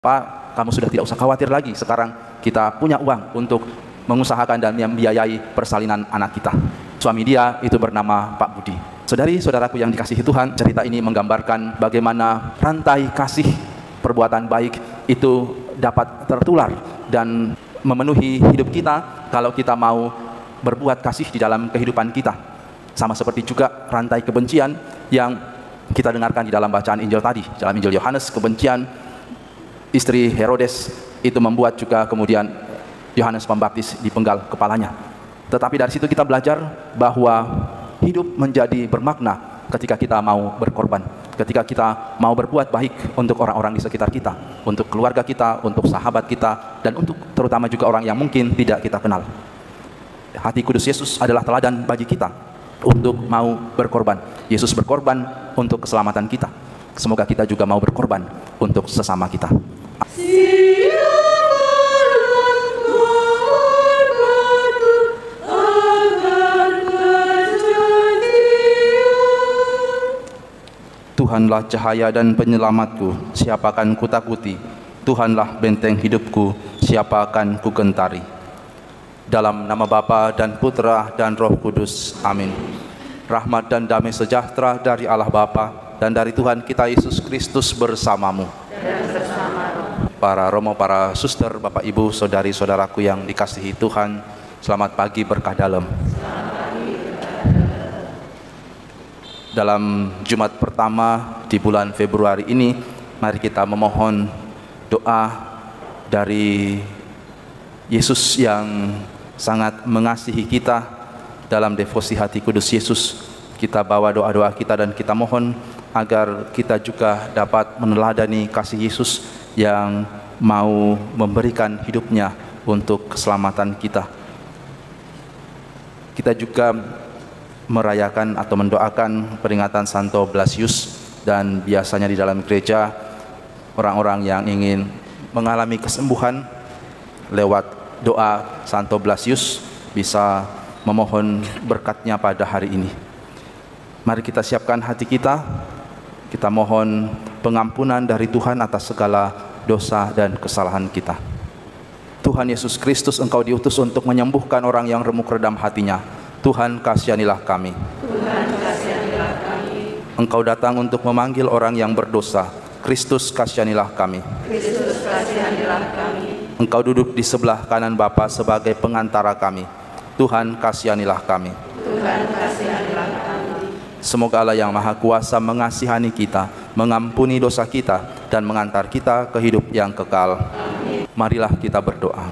Pak, kamu sudah tidak usah khawatir lagi. Sekarang kita punya uang untuk mengusahakan dan membiayai persalinan anak kita. Suami dia itu bernama Pak Budi. Saudari-saudaraku yang dikasihi Tuhan, cerita ini menggambarkan bagaimana rantai kasih perbuatan baik itu dapat tertular dan memenuhi hidup kita kalau kita mau berbuat kasih di dalam kehidupan kita. Sama seperti juga rantai kebencian yang kita dengarkan di dalam bacaan Injil tadi. Dalam Injil Yohanes, kebencian istri Herodes itu membuat juga kemudian Yohanes Pembaptis dipenggal kepalanya. Tetapi dari situ kita belajar bahwa hidup menjadi bermakna ketika kita mau berkorban, ketika kita mau berbuat baik untuk orang-orang di sekitar kita, untuk keluarga kita, untuk sahabat kita, dan untuk terutama juga orang yang mungkin tidak kita kenal. Hati kudus Yesus adalah teladan bagi kita untuk mau berkorban. Yesus berkorban untuk keselamatan kita. Semoga kita juga mau berkorban untuk sesama kita. Tuhanlah cahaya dan penyelamatku, siapa akan kutakuti? Tuhanlah benteng hidupku, siapa akan kugentari? Dalam nama Bapa dan Putra dan Roh Kudus, amin. Rahmat dan damai sejahtera dari Allah Bapa dan dari Tuhan kita Yesus Kristus bersamamu. Dan bersama para romo, para suster, Bapak Ibu, saudari-saudaraku yang dikasihi Tuhan, selamat pagi berkah dalam. Dalam Jumat pertama di bulan Februari ini, mari kita memohon doa dari Yesus yang sangat mengasihi kita. Dalam devosi hati kudus Yesus, kita bawa doa-doa kita dan kita mohon agar kita juga dapat meneladani kasih Yesus yang mau memberikan hidupnya untuk keselamatan kita. Kita juga merayakan atau mendoakan peringatan Santo Blasius, dan biasanya di dalam gereja orang-orang yang ingin mengalami kesembuhan lewat doa Santo Blasius bisa memohon berkatnya pada hari ini. Mari kita siapkan hati kita, kita mohon pengampunan dari Tuhan atas segala dosa dan kesalahan kita. Tuhan Yesus Kristus, Engkau diutus untuk menyembuhkan orang yang remuk redam hatinya. Tuhan, kasihanilah kami. Tuhan, kasihanilah kami. Engkau datang untuk memanggil orang yang berdosa. Kristus, kasihanilah kami. Kristus, kasihanilah kami. Engkau duduk di sebelah kanan Bapa sebagai pengantara kami. Tuhan, kasihanilah kami. Tuhan, kasihanilah kami. Semoga Allah yang Maha Kuasa mengasihani kita, mengampuni dosa kita, dan mengantar kita ke hidup yang kekal. Amin. Marilah kita berdoa.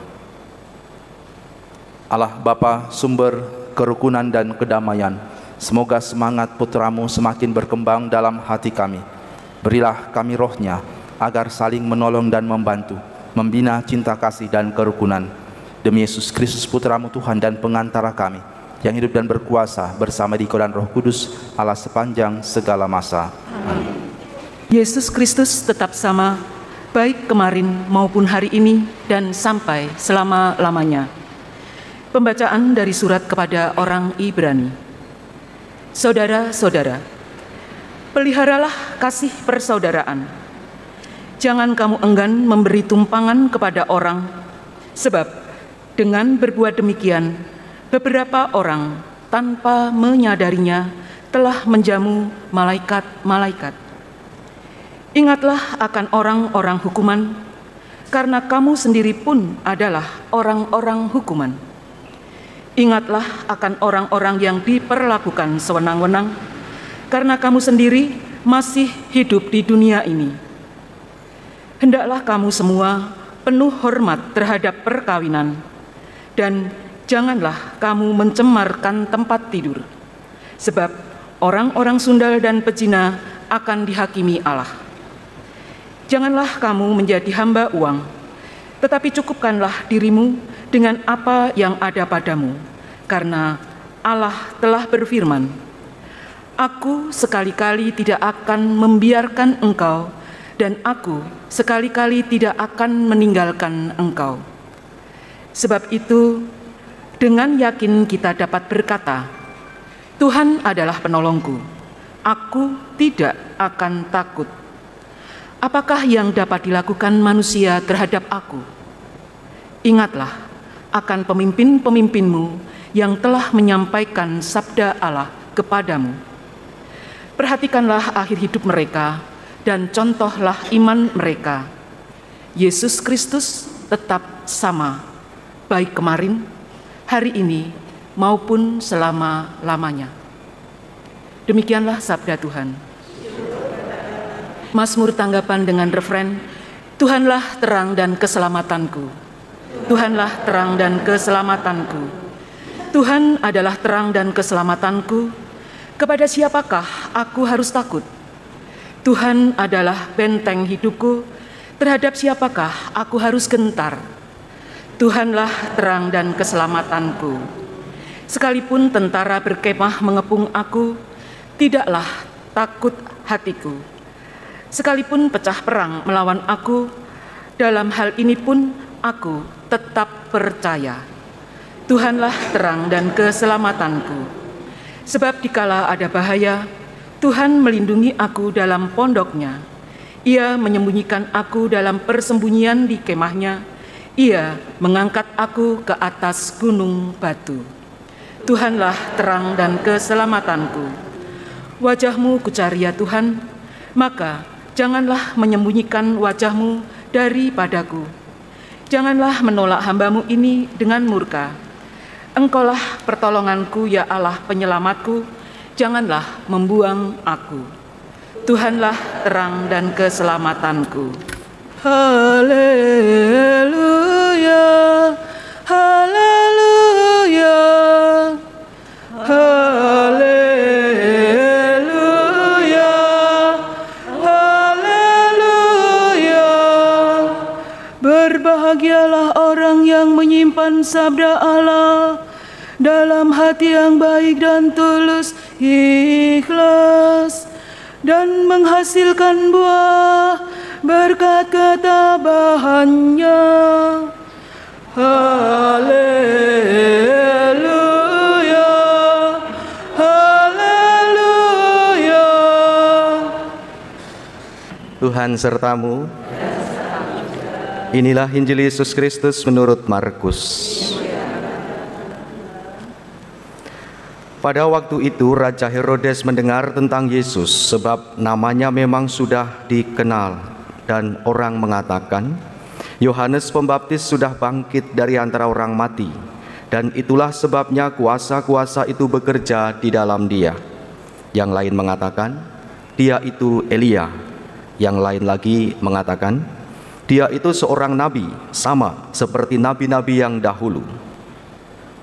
Allah Bapa, sumber kerukunan dan kedamaian, semoga semangat putramu semakin berkembang dalam hati kami. Berilah kami rohnya, agar saling menolong dan membantu, membina cinta kasih dan kerukunan. Demi Yesus Kristus putramu Tuhan dan pengantara kami, yang hidup dan berkuasa bersama di Kau dan Roh Kudus, Allah sepanjang segala masa. Amin. Yesus Kristus tetap sama, baik kemarin maupun hari ini dan sampai selama-lamanya. Pembacaan dari surat kepada orang Ibrani. Saudara-saudara, peliharalah kasih persaudaraan. Jangan kamu enggan memberi tumpangan kepada orang, sebab dengan berbuat demikian, beberapa orang tanpa menyadarinya telah menjamu malaikat-malaikat. Ingatlah akan orang-orang hukuman, karena kamu sendiri pun adalah orang-orang hukuman. Ingatlah akan orang-orang yang diperlakukan sewenang-wenang, karena kamu sendiri masih hidup di dunia ini. Hendaklah kamu semua penuh hormat terhadap perkawinan, dan janganlah kamu mencemarkan tempat tidur, sebab orang-orang sundal dan pezina akan dihakimi Allah. Janganlah kamu menjadi hamba uang, tetapi cukupkanlah dirimu dengan apa yang ada padamu, karena Allah telah berfirman, Aku sekali-kali tidak akan membiarkan engkau, dan Aku sekali-kali tidak akan meninggalkan engkau. Sebab itu, dengan yakin kita dapat berkata, Tuhan adalah penolongku, aku tidak akan takut. apakah yang dapat dilakukan manusia terhadap aku? Ingatlah akan pemimpin-pemimpinmu yang telah menyampaikan sabda Allah kepadamu. Perhatikanlah akhir hidup mereka dan contohlah iman mereka. Yesus Kristus tetap sama, baik kemarin, hari ini, maupun selama-lamanya. Demikianlah sabda Tuhan. Mazmur tanggapan dengan refren, Tuhanlah terang dan keselamatanku. Tuhanlah terang dan keselamatanku. Tuhan adalah terang dan keselamatanku. Kepada siapakah aku harus takut? Tuhan adalah benteng hidupku. Terhadap siapakah aku harus gentar? Tuhanlah terang dan keselamatanku. Sekalipun tentara berkemah mengepung aku, tidaklah takut hatiku. Sekalipun pecah perang melawan aku, dalam hal ini pun aku tetap percaya. Tuhanlah terang dan keselamatanku. Sebab dikala ada bahaya, Tuhan melindungi aku dalam pondoknya. Ia menyembunyikan aku dalam persembunyian di kemahnya. Ia mengangkat aku ke atas gunung batu. Tuhanlah terang dan keselamatanku. Wajah-Mu kucari ya Tuhan, maka janganlah menyembunyikan wajah-Mu daripadaku. Janganlah menolak hamba-Mu ini dengan murka. Engkaulah pertolonganku ya Allah penyelamatku, janganlah membuang aku. Tuhanlah terang dan keselamatanku. Haleluya, haleluya, haleluya, haleluya. Berbahagialah orang yang menyimpan sabda Allah dalam hati yang baik dan tulus ikhlas, dan menghasilkan buah berkat ketabahannya. Haleluya, haleluya. Tuhan sertamu. Inilah Injil Yesus Kristus menurut Markus. Pada waktu itu Raja Herodes mendengar tentang Yesus, sebab namanya memang sudah dikenal, dan orang mengatakan, Yohanes Pembaptis sudah bangkit dari antara orang mati, dan itulah sebabnya kuasa-kuasa itu bekerja di dalam dia. Yang lain mengatakan, dia itu Elia. Yang lain lagi mengatakan, dia itu seorang nabi, sama seperti nabi-nabi yang dahulu.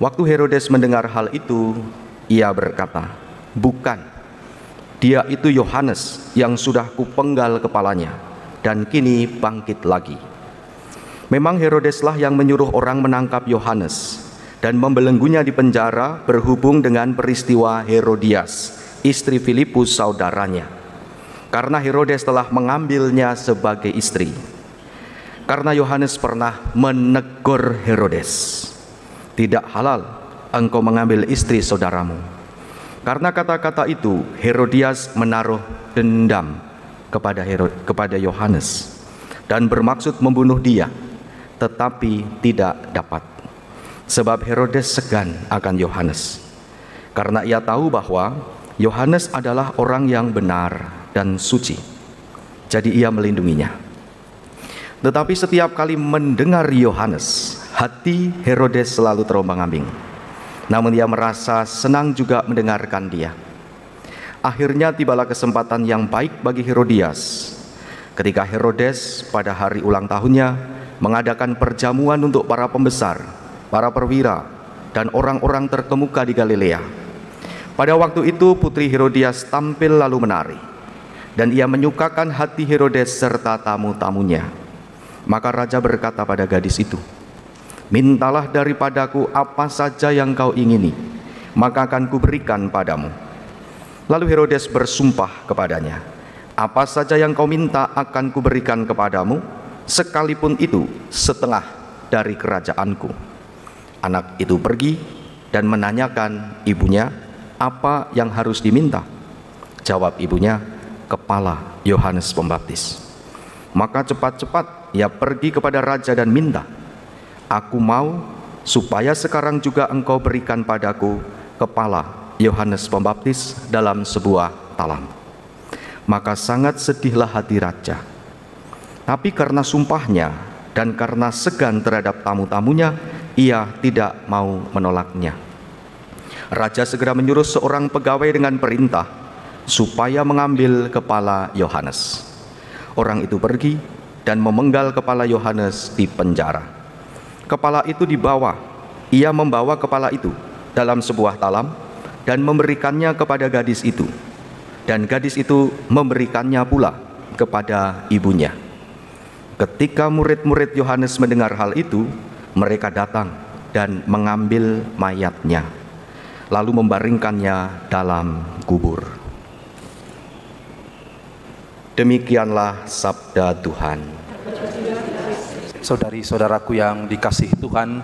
Waktu Herodes mendengar hal itu, ia berkata, bukan, dia itu Yohanes yang sudah kupenggal kepalanya, dan kini bangkit lagi. Memang Herodeslah yang menyuruh orang menangkap Yohanes dan membelenggunya di penjara berhubung dengan peristiwa Herodias, istri Filipus saudaranya, karena Herodes telah mengambilnya sebagai istri. Karena Yohanes pernah menegur Herodes, tidak halal engkau mengambil istri saudaramu. Karena kata-kata itu Herodias menaruh dendam kepada Yohanes dan bermaksud membunuh dia, tetapi tidak dapat, sebab Herodes segan akan Yohanes, karena ia tahu bahwa Yohanes adalah orang yang benar dan suci. Jadi ia melindunginya. Tetapi setiap kali mendengar Yohanes, hati Herodes selalu terombang-ambing. Namun ia merasa senang juga mendengarkan dia. Akhirnya tibalah kesempatan yang baik bagi Herodias, ketika Herodes pada hari ulang tahunnya mengadakan perjamuan untuk para pembesar, para perwira, dan orang-orang terkemuka di Galilea. Pada waktu itu putri Herodias tampil lalu menari, dan ia menyukakan hati Herodes serta tamu-tamunya. Maka raja berkata pada gadis itu, mintalah daripadaku apa saja yang kau ingini, maka akan kuberikan padamu. Lalu Herodes bersumpah kepadanya, apa saja yang kau minta akan kuberikan kepadamu, sekalipun itu setengah dari kerajaanku. Anak itu pergi dan menanyakan ibunya apa yang harus diminta. Jawab ibunya, kepala Yohanes Pembaptis. Maka cepat-cepat ia pergi kepada raja dan minta, "Aku mau supaya sekarang juga engkau berikan padaku kepala Yohanes Pembaptis dalam sebuah talam." Maka sangat sedihlah hati raja. Tapi karena sumpahnya dan karena segan terhadap tamu-tamunya, ia tidak mau menolaknya. Raja segera menyuruh seorang pegawai dengan perintah supaya mengambil kepala Yohanes. Orang itu pergi dan memenggal kepala Yohanes di penjara. Kepala itu dibawa. Ia membawa kepala itu dalam sebuah talam dan memberikannya kepada gadis itu. Dan gadis itu memberikannya pula kepada ibunya. Ketika murid-murid Yohanes mendengar hal itu, mereka datang dan mengambil mayatnya, lalu membaringkannya dalam kubur. Demikianlah sabda Tuhan. Saudari-saudaraku yang dikasihi Tuhan,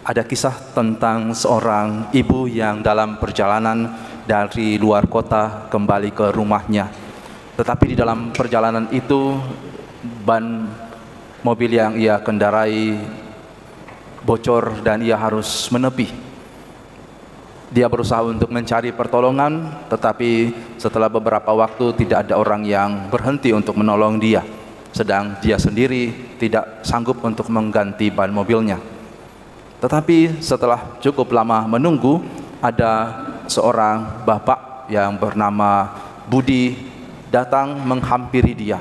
ada kisah tentang seorang ibu yang dalam perjalanan dari luar kota kembali ke rumahnya. Tetapi di dalam perjalanan itu, ban mobil yang ia kendarai bocor dan ia harus menepi. Dia berusaha untuk mencari pertolongan, tetapi setelah beberapa waktu tidak ada orang yang berhenti untuk menolong dia. Sedang dia sendiri tidak sanggup untuk mengganti ban mobilnya. Tetapi setelah cukup lama menunggu, ada seorang bapak yang bernama Budi datang menghampiri dia.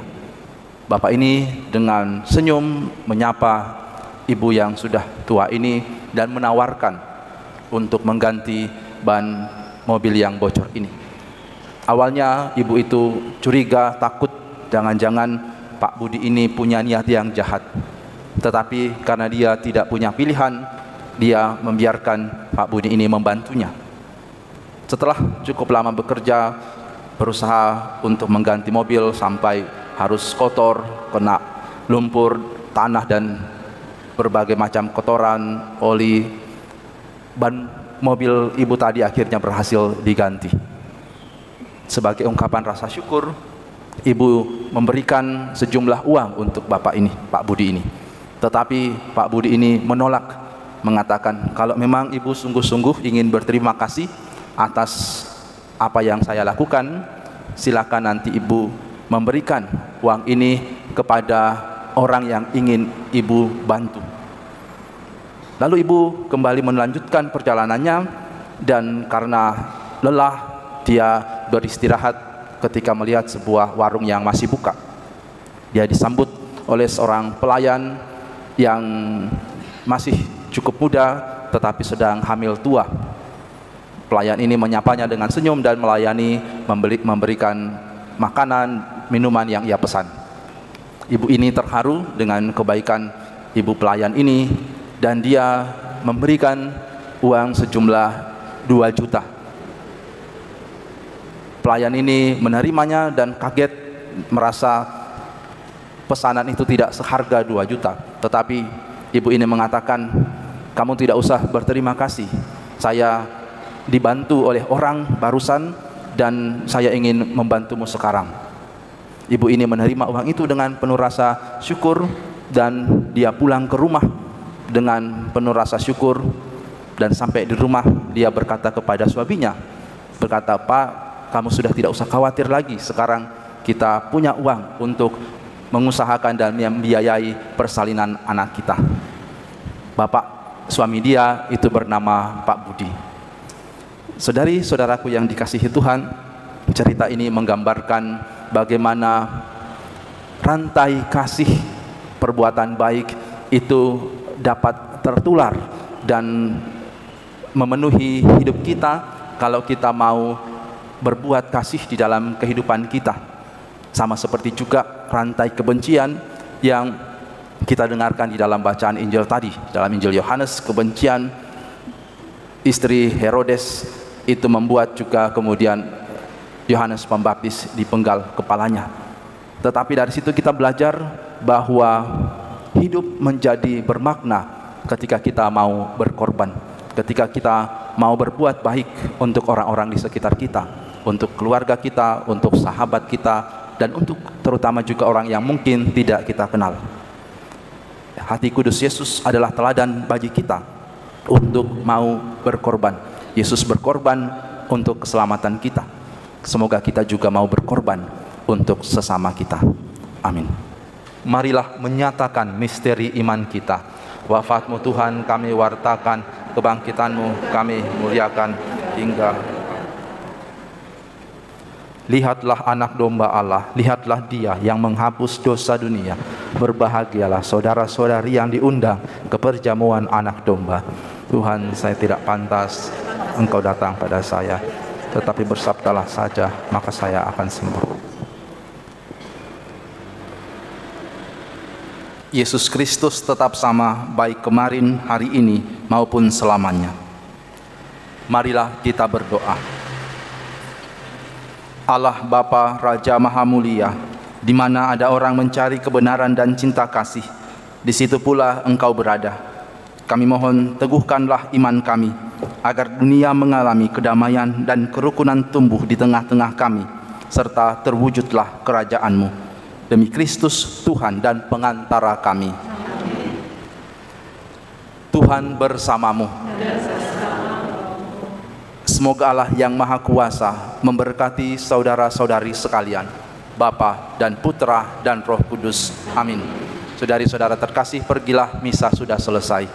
Bapak ini dengan senyum menyapa ibu yang sudah tua ini dan menawarkan untuk mengganti ban mobil yang bocor ini. Awalnya ibu itu curiga, takut jangan-jangan Pak Budi ini punya niat yang jahat. Tetapi karena dia tidak punya pilihan, dia membiarkan Pak Budi ini membantunya. Setelah cukup lama bekerja, berusaha untuk mengganti mobil sampai harus kotor, kena lumpur, tanah dan berbagai macam kotoran, oli, ban mobil ibu tadi akhirnya berhasil diganti. Sebagai ungkapan rasa syukur, ibu memberikan sejumlah uang untuk bapak ini, Pak Budi ini. Tetapi Pak Budi ini menolak, mengatakan kalau memang ibu sungguh-sungguh ingin berterima kasih atas apa yang saya lakukan, silakan nanti ibu memberikan uang ini kepada orang yang ingin ibu bantu. Lalu ibu kembali melanjutkan perjalanannya, dan karena lelah dia beristirahat ketika melihat sebuah warung yang masih buka. Dia disambut oleh seorang pelayan yang masih cukup muda tetapi sedang hamil tua. Pelayan ini menyapanya dengan senyum dan melayani, memberikan makanan, minuman yang ia pesan. Ibu ini terharu dengan kebaikan ibu pelayan ini, dan dia memberikan uang sejumlah 2 juta. Pelayan ini menerimanya dan kaget, merasa pesanan itu tidak seharga 2 juta. Tetapi ibu ini mengatakan, kamu tidak usah berterima kasih. Saya dibantu oleh orang barusan dan saya ingin membantumu sekarang. Ibu ini menerima uang itu dengan penuh rasa syukur dan dia pulang ke rumah dengan penuh rasa syukur. Dan sampai di rumah dia berkata kepada suaminya, berkata, "Pak, kamu sudah tidak usah khawatir lagi. Sekarang kita punya uang untuk mengusahakan dan membiayai persalinan anak kita." Bapak suami dia itu bernama Pak Budi. Saudari-saudaraku yang dikasihi Tuhan, cerita ini menggambarkan bagaimana rantai kasih perbuatan baik itu dapat tertular dan memenuhi hidup kita kalau kita mau berbuat kasih di dalam kehidupan kita. Sama seperti juga rantai kebencian yang kita dengarkan di dalam bacaan Injil tadi, dalam Injil Yohanes, kebencian istri Herodes itu membuat juga kemudian Yohanes Pembaptis dipenggal kepalanya. Tetapi dari situ kita belajar bahwa hidup menjadi bermakna ketika kita mau berkorban, ketika kita mau berbuat baik untuk orang-orang di sekitar kita, untuk keluarga kita, untuk sahabat kita, dan untuk terutama juga orang yang mungkin tidak kita kenal. Hati kudus Yesus adalah teladan bagi kita untuk mau berkorban. Yesus berkorban untuk keselamatan kita. Semoga kita juga mau berkorban untuk sesama kita. Amin. Marilah menyatakan misteri iman kita. Wafat-Mu Tuhan kami wartakan, kebangkitan-Mu kami muliakan hingga. Lihatlah anak domba Allah, lihatlah Dia yang menghapus dosa dunia. Berbahagialah saudara-saudari yang diundang ke perjamuan anak domba. Tuhan, saya tidak pantas Engkau datang pada saya, tetapi bersabdalah saja, maka saya akan sembuh. Yesus Kristus tetap sama, baik kemarin, hari ini, maupun selamanya. Marilah kita berdoa. Allah Bapa Raja Maha Mulia, di mana ada orang mencari kebenaran dan cinta kasih, di situ pula Engkau berada. Kami mohon teguhkanlah iman kami, agar dunia mengalami kedamaian dan kerukunan tumbuh di tengah-tengah kami, serta terwujudlah kerajaan-Mu. Demi Kristus Tuhan dan pengantara kami. Tuhan bersamamu. Semoga Allah yang Maha Kuasa memberkati saudara-saudari sekalian, Bapa dan Putra dan Roh Kudus. Amin. Saudari-saudara terkasih, pergilah, misa sudah selesai.